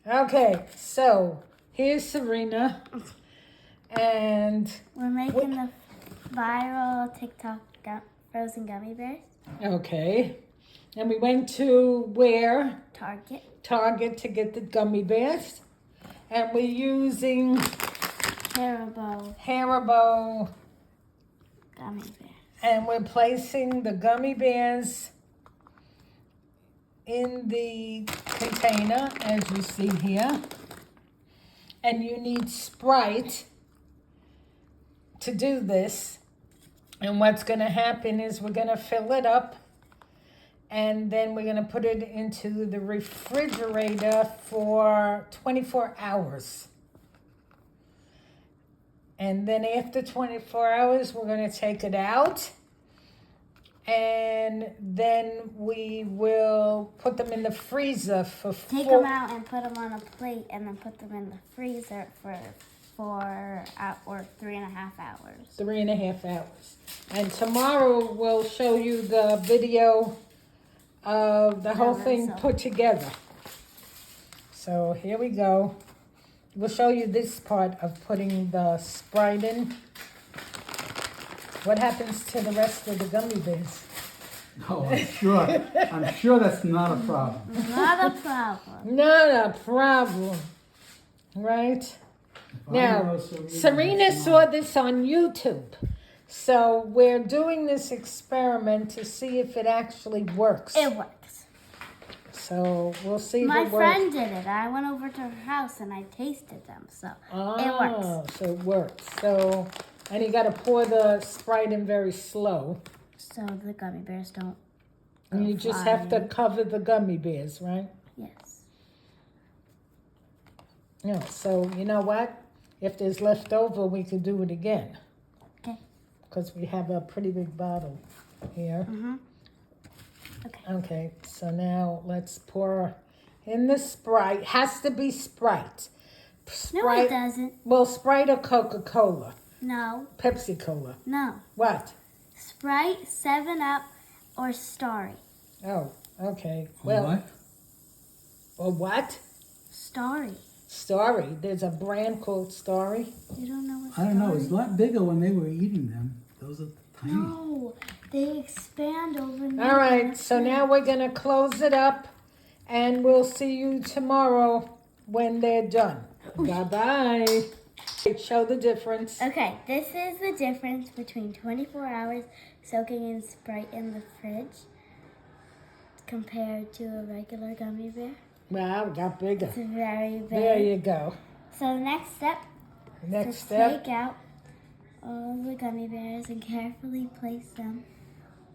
Okay, so here's Sarina, and We're making the viral TikTok frozen gummy bears. okay, and we went to where? Target. Target to get the gummy bears, and we're using Haribo Gummy bears. and we're placing the gummy bears in the container, as you see here. And you need Sprite to do this. And what's going to happen is we're going to fill it up, and then we're going to put it into the refrigerator for 24 hours. And then after 24 hours, we're going to take it out. And then we will put them in the freezer for Take them out and put them on a plate, and then put them in the freezer for 4 or 3.5 hours. 3.5 hours. And tomorrow we'll show you the video of the whole thing put together. So here we go. We'll show you this part of putting the Sprite in. What happens to the rest of the gummy bears? Oh, I'm sure that's not a problem. Not a problem. Not a problem. Right? Now, Sarina saw this on YouTube. So we're doing this experiment to see if it actually works. It works. So we'll see if My it works. friend did it. I went over to her house and I tasted them. So it works. So it works. So, and you got to pour the Sprite in very slow. So the gummy bears don't. And you just have to cover the gummy bears, right? Yes. Yeah. So you know what? If there's left over, we could do it again. Okay. Because we have a pretty big bottle here. Okay. Okay. So now let's pour in the Sprite. Has to be Sprite. No, it doesn't. Well, Sprite or Coca-Cola? No. Pepsi-Cola? No. What? Sprite, 7-Up, or Starry. Oh, okay. Well, What? Or what? Starry. Starry. There's a brand called Starry. You don't know what I don't know. It's a Starry- lot bigger when they were eating them. Those are tiny. No, they expand overnight. All right, so now we're going to close it up, and we'll see you tomorrow when they're done. Bye-bye. Show the difference. Okay, this is the difference between 24 hours soaking in Sprite in the fridge compared to a regular gummy bear. Wow, it got bigger. It's very big. There you go. So the next step Next is to step. take out all the gummy bears and carefully place them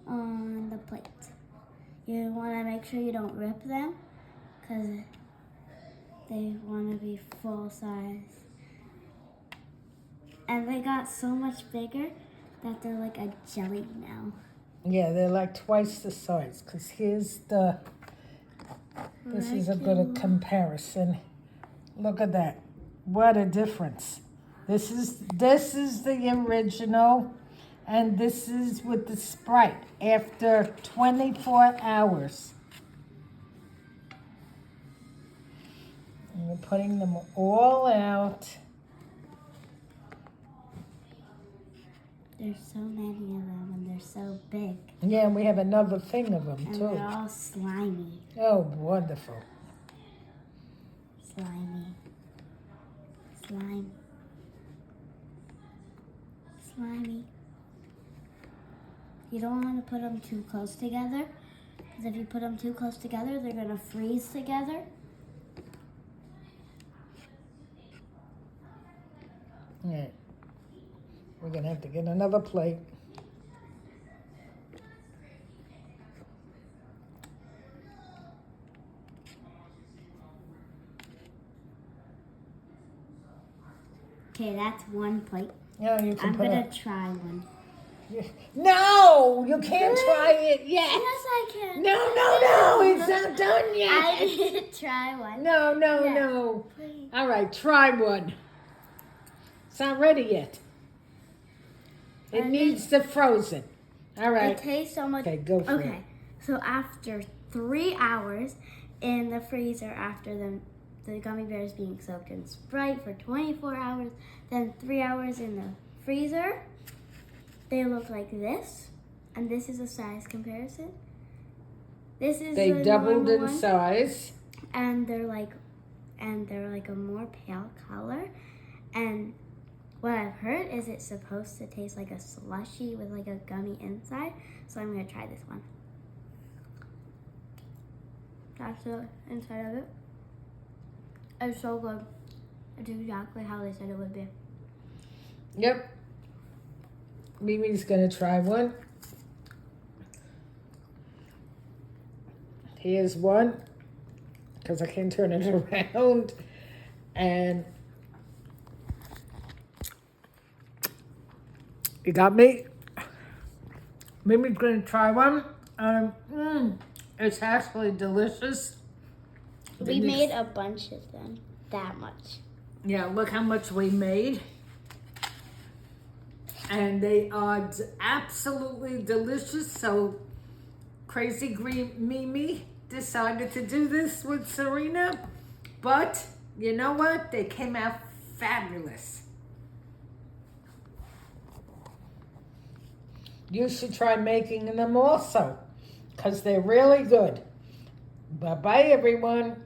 on the plate. You want to make sure you don't rip them because they want to be full size. And they got so much bigger that they're like a jelly now. Yeah, they're like twice the size, because here's the, this is a good comparison. Look at that. What a difference. This is the original, and this is with the Sprite after 24 hours. And we're putting them all out. There's so many of them and they're so big. Yeah, and we have another thing of them, And too. they're all slimy. Oh, wonderful. Slimy. Slime. Slimy. You don't want to put them too close together, because if you put them too close together, they're going to freeze together. Yeah. We're going to have to get another plate. Okay, that's one plate. Yeah, you can I'm put going to try one. No, you can't try it yet. Yes, I can. No, it's not done yet. I didn't try one. No, Yeah. no. Please. All right, try one. It's not ready yet. It needs to frozen. All It right. tastes so much. Okay, go for it. Okay, so after 3 hours in the freezer, after them the gummy bears being soaked in Sprite for 24 hours, then 3 hours in the freezer. They look like this, and this is a size comparison. This is They the doubled normal in one, size. and they're like a more pale color. And what I've heard is it's supposed to taste like a slushy with like a gummy inside. So I'm gonna try this one. That's the inside of it. It's so good. It's exactly how they said it would be. Yep. Mimi's gonna try one. Here's one, because I can't turn it around. And you got me? Mimi's gonna try one. It's actually delicious. We made a bunch of them. That much. Yeah, look how much we made. And they are absolutely delicious. So Crazy Green Mimi decided to do this with Sarina. But you know what? They came out fabulous. You should try making them also, because they're really good. Bye-bye, everyone.